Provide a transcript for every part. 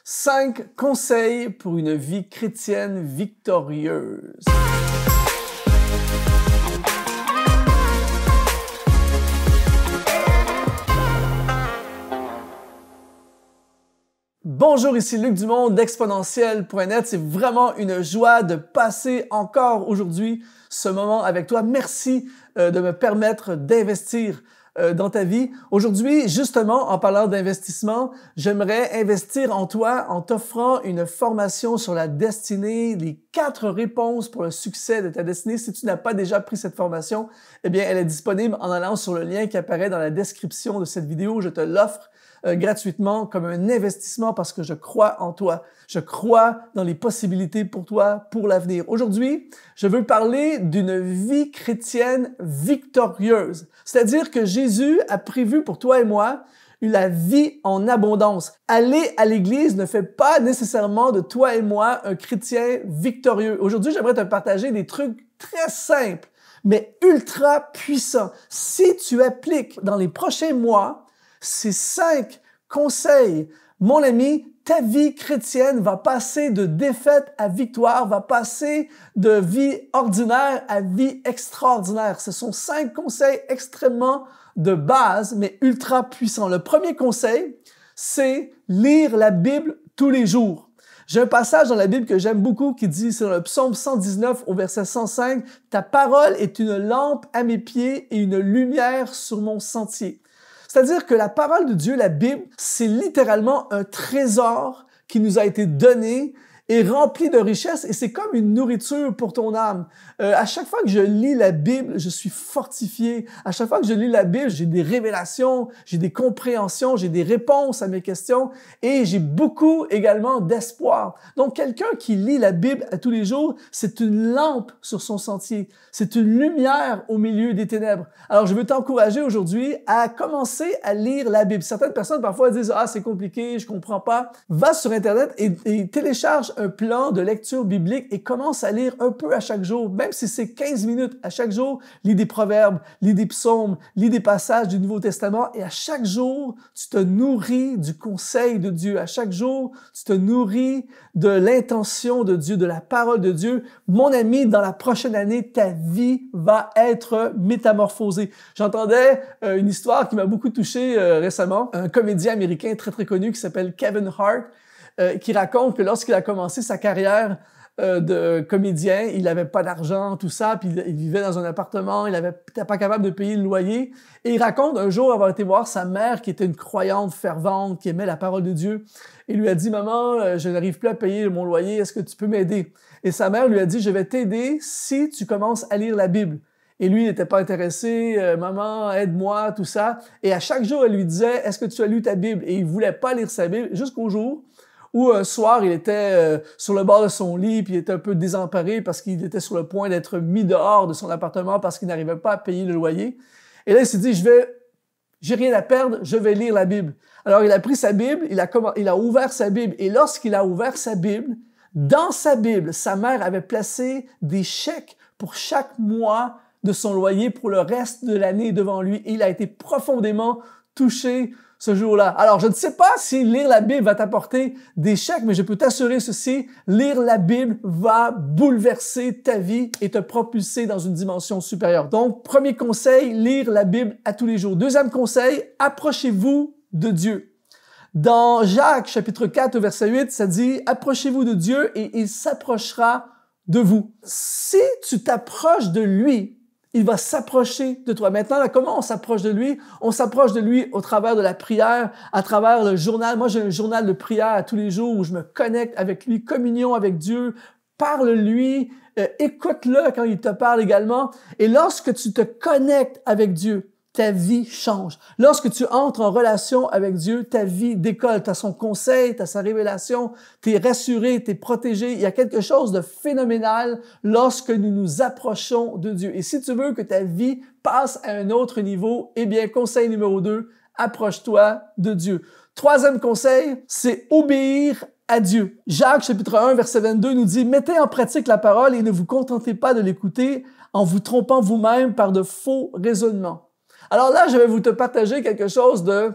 5 conseils pour une vie chrétienne victorieuse. Bonjour, ici Luc Dumont d'Exponentiel.net. C'est vraiment une joie de passer encore aujourd'hui ce moment avec toi. Merci de me permettre d'investir dans ta vie. Aujourd'hui, justement, en parlant d'investissement, j'aimerais investir en toi en t'offrant une formation sur la destinée, les 4 réponses pour le succès de ta destinée. Si tu n'as pas déjà pris cette formation, eh bien, elle est disponible en allant sur le lien qui apparaît dans la description de cette vidéo. Je te l'offre gratuitement comme un investissement parce que je crois en toi. Je crois dans les possibilités pour toi, pour l'avenir. Aujourd'hui, je veux parler d'une vie chrétienne victorieuse. C'est-à-dire que Jésus a prévu pour toi et moi la vie en abondance. Aller à l'église ne fait pas nécessairement de toi et moi un chrétien victorieux. Aujourd'hui, j'aimerais te partager des trucs très simples, mais ultra puissants. Si tu appliques dans les prochains mois ces 5 conseils, mon ami, ta vie chrétienne va passer de défaite à victoire, va passer de vie ordinaire à vie extraordinaire. Ce sont 5 conseils extrêmement de base, mais ultra puissants. Le premier conseil, c'est lire la Bible tous les jours. J'ai un passage dans la Bible que j'aime beaucoup qui dit, c'est dans le psaume 119 au verset 105, « Ta parole est une lampe à mes pieds et une lumière sur mon sentier. » C'est-à-dire que la parole de Dieu, la Bible, c'est littéralement un trésor qui nous a été donné et rempli de richesses et c'est comme une nourriture pour ton âme. À chaque fois que je lis la Bible, je suis fortifié. À chaque fois que je lis la Bible, j'ai des révélations, j'ai des compréhensions, j'ai des réponses à mes questions et j'ai beaucoup également d'espoir. Donc, quelqu'un qui lit la Bible à tous les jours, c'est une lampe sur son sentier. C'est une lumière au milieu des ténèbres. Alors, je veux t'encourager aujourd'hui à commencer à lire la Bible. Certaines personnes parfois disent « Ah, c'est compliqué, je comprends pas ». Va sur Internet et télécharge un plan de lecture biblique et commence à lire un peu à chaque jour. Même si c'est 15 minutes à chaque jour, lis des proverbes, lis des psaumes, lis des passages du Nouveau Testament et à chaque jour, tu te nourris du conseil de Dieu. À chaque jour, tu te nourris de l'intention de Dieu, de la parole de Dieu. Mon ami, dans la prochaine année, ta vie va être métamorphosée. J'entendais une histoire qui m'a beaucoup touché récemment. Un comédien américain très, très connu qui s'appelle Kevin Hart, qui raconte que lorsqu'il a commencé sa carrière de comédien, il n'avait pas d'argent, tout ça, puis il vivait dans un appartement, il n'était pas capable de payer le loyer. Et il raconte un jour avoir été voir sa mère qui était une croyante fervente, qui aimait la parole de Dieu. Il lui a dit « Maman, je n'arrive plus à payer mon loyer, est-ce que tu peux m'aider? » Et sa mère lui a dit « Je vais t'aider si tu commences à lire la Bible. » Et lui, il n'était pas intéressé. « Maman, aide-moi, tout ça. » Et à chaque jour, elle lui disait « Est-ce que tu as lu ta Bible? » Et il voulait pas lire sa Bible jusqu'au jour où un soir, il était sur le bord de son lit, puis il était un peu désemparé parce qu'il était sur le point d'être mis dehors de son appartement parce qu'il n'arrivait pas à payer le loyer. Et là, il s'est dit, j'ai rien à perdre, je vais lire la Bible. Alors, il a pris sa Bible, il a ouvert sa Bible, et lorsqu'il a ouvert sa Bible, dans sa Bible, sa mère avait placé des chèques pour chaque mois de son loyer pour le reste de l'année devant lui, et il a été profondément touché ce jour-là. Alors, je ne sais pas si lire la Bible va t'apporter des chèques, mais je peux t'assurer ceci, lire la Bible va bouleverser ta vie et te propulser dans une dimension supérieure. Donc, premier conseil, lire la Bible à tous les jours. Deuxième conseil, approchez-vous de Dieu. Dans Jacques, chapitre 4, verset 8, ça dit « Approchez-vous de Dieu et il s'approchera de vous. » Si tu t'approches de lui, il va s'approcher de toi. Maintenant, là, comment on s'approche de lui? On s'approche de lui au travers de la prière, à travers le journal. Moi, j'ai un journal de prière à tous les jours où je me connecte avec lui, communion avec Dieu, parle-lui, écoute-le quand il te parle également. Et lorsque tu te connectes avec Dieu, ta vie change. Lorsque tu entres en relation avec Dieu, ta vie décolle. Tu as son conseil, tu as sa révélation, tu es rassuré, tu es protégé. Il y a quelque chose de phénoménal lorsque nous nous approchons de Dieu. Et si tu veux que ta vie passe à un autre niveau, eh bien, conseil numéro 2, approche-toi de Dieu. Troisième conseil, c'est obéir à Dieu. Jacques, chapitre 1, verset 22 nous dit « Mettez en pratique la parole et ne vous contentez pas de l'écouter en vous trompant vous-même par de faux raisonnements. » Alors là, je vais vous te partager quelque chose de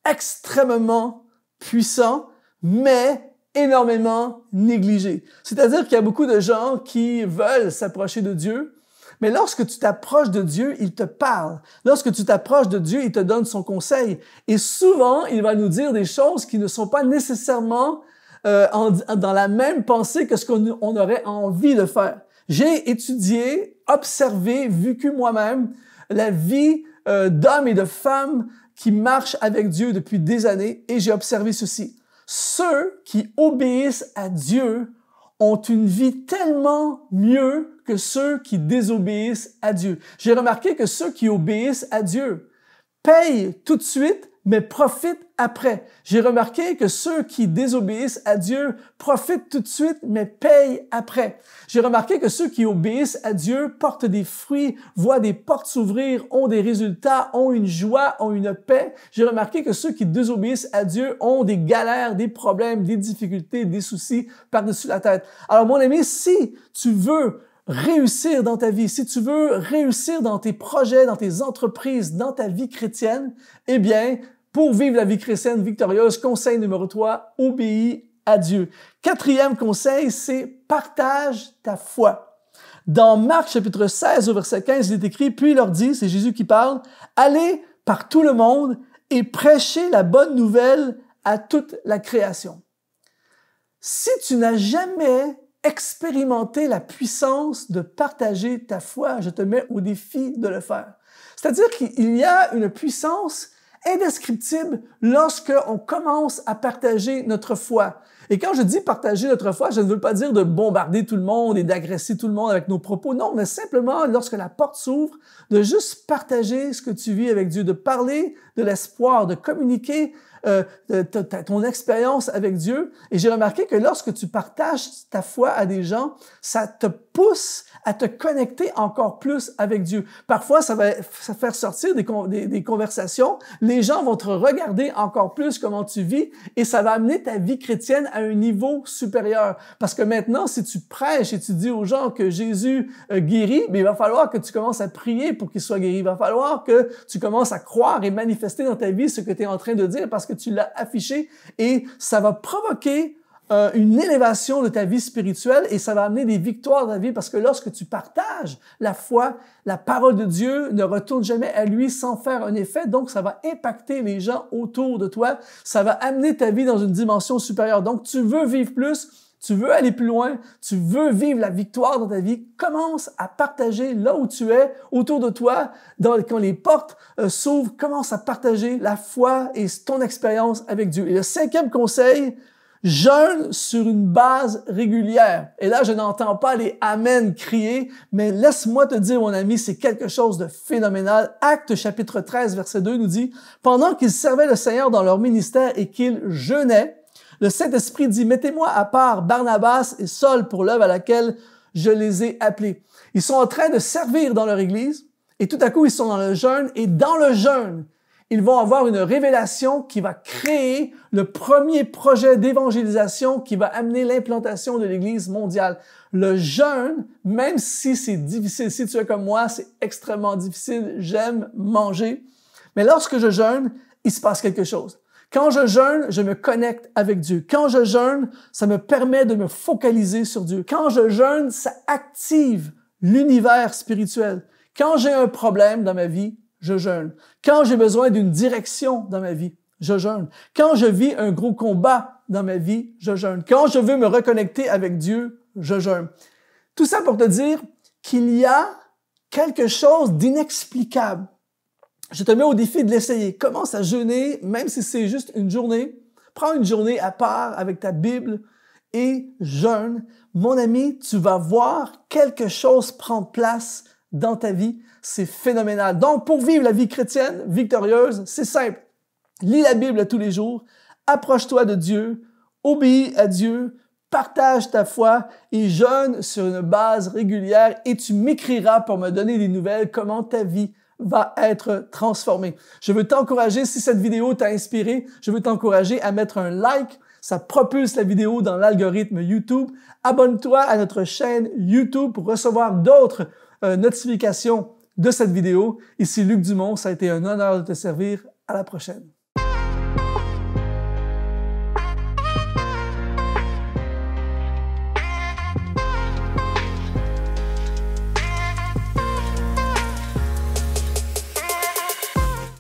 extrêmement puissant, mais énormément négligé. C'est-à-dire qu'il y a beaucoup de gens qui veulent s'approcher de Dieu, mais lorsque tu t'approches de Dieu, il te parle. Lorsque tu t'approches de Dieu, il te donne son conseil. Et souvent, il va nous dire des choses qui ne sont pas nécessairement dans la même pensée que ce qu'on aurait envie de faire. J'ai étudié, observé, vécu moi-même la vie d'hommes et de femmes qui marchent avec Dieu depuis des années et j'ai observé ceci. Ceux qui obéissent à Dieu ont une vie tellement mieux que ceux qui désobéissent à Dieu. J'ai remarqué que ceux qui obéissent à Dieu payent tout de suite, mais profitent après. J'ai remarqué que ceux qui désobéissent à Dieu profitent tout de suite, mais payent après. J'ai remarqué que ceux qui obéissent à Dieu portent des fruits, voient des portes s'ouvrir, ont des résultats, ont une joie, ont une paix. J'ai remarqué que ceux qui désobéissent à Dieu ont des galères, des problèmes, des difficultés, des soucis par-dessus la tête. Alors mon ami, si tu veux réussir dans ta vie, si tu veux réussir dans tes projets, dans tes entreprises, dans ta vie chrétienne, eh bien, pour vivre la vie chrétienne victorieuse, conseil numéro 3, obéis à Dieu. Quatrième conseil, c'est partage ta foi. Dans Marc chapitre 16 au verset 15, il est écrit, puis il leur dit, c'est Jésus qui parle, allez par tout le monde et prêchez la bonne nouvelle à toute la création. Si tu n'as jamais expérimenter la puissance de partager ta foi, je te mets au défi de le faire. C'est-à-dire qu'il y a une puissance indescriptible lorsque on commence à partager notre foi. Et quand je dis partager notre foi, je ne veux pas dire de bombarder tout le monde et d'agresser tout le monde avec nos propos. Non, mais simplement, lorsque la porte s'ouvre, de juste partager ce que tu vis avec Dieu, de parler de l'espoir, de communiquer ton expérience avec Dieu. Et j'ai remarqué que lorsque tu partages ta foi à des gens, ça te pousse à te connecter encore plus avec Dieu. Parfois, ça va faire sortir des conversations. Les gens vont te regarder encore plus comment tu vis et ça va amener ta vie chrétienne à un niveau supérieur. Parce que maintenant, si tu prêches et tu dis aux gens que Jésus guérit, mais il va falloir que tu commences à prier pour qu'il soit guéri. Il va falloir que tu commences à croire et manifester dans ta vie ce que tu es en train de dire parce que tu l'as affiché et ça va provoquer une élévation de ta vie spirituelle et ça va amener des victoires dans ta vie parce que lorsque tu partages la foi, la parole de Dieu ne retourne jamais à lui sans faire un effet. Donc, ça va impacter les gens autour de toi. Ça va amener ta vie dans une dimension supérieure. Donc, tu veux vivre plus, tu veux aller plus loin, tu veux vivre la victoire dans ta vie, commence à partager là où tu es, autour de toi, quand les portes s'ouvrent, commence à partager la foi et ton expérience avec Dieu. Et le cinquième conseil, jeûne sur une base régulière. Et là, je n'entends pas les amen crier, mais laisse-moi te dire, mon ami, c'est quelque chose de phénoménal. Actes chapitre 13, verset 2 nous dit, « Pendant qu'ils servaient le Seigneur dans leur ministère et qu'ils jeûnaient, le Saint-Esprit dit, « Mettez-moi à part Barnabas et Saul pour l'œuvre à laquelle je les ai appelés. » Ils sont en train de servir dans leur église et tout à coup, ils sont dans le jeûne et dans le jeûne, ils vont avoir une révélation qui va créer le premier projet d'évangélisation qui va amener l'implantation de l'Église mondiale. Le jeûne, même si c'est difficile, si tu es comme moi, c'est extrêmement difficile, j'aime manger. Mais lorsque je jeûne, il se passe quelque chose. Quand je jeûne, je me connecte avec Dieu. Quand je jeûne, ça me permet de me focaliser sur Dieu. Quand je jeûne, ça active l'univers spirituel. Quand j'ai un problème dans ma vie, je jeûne. Quand j'ai besoin d'une direction dans ma vie, je jeûne. Quand je vis un gros combat dans ma vie, je jeûne. Quand je veux me reconnecter avec Dieu, je jeûne. Tout ça pour te dire qu'il y a quelque chose d'inexplicable. Je te mets au défi de l'essayer. Commence à jeûner, même si c'est juste une journée. Prends une journée à part avec ta Bible et jeûne. Mon ami, tu vas voir quelque chose prendre place dans ta vie. C'est phénoménal. Donc, pour vivre la vie chrétienne victorieuse, c'est simple. Lis la Bible tous les jours, approche-toi de Dieu, obéis à Dieu, partage ta foi et jeûne sur une base régulière et tu m'écriras pour me donner des nouvelles comment ta vie va être transformée. Je veux t'encourager, si cette vidéo t'a inspiré, je veux t'encourager à mettre un like. Ça propulse la vidéo dans l'algorithme YouTube. Abonne-toi à notre chaîne YouTube pour recevoir d'autres notifications de cette vidéo. Ici Luc Dumont, ça a été un honneur de te servir. À la prochaine.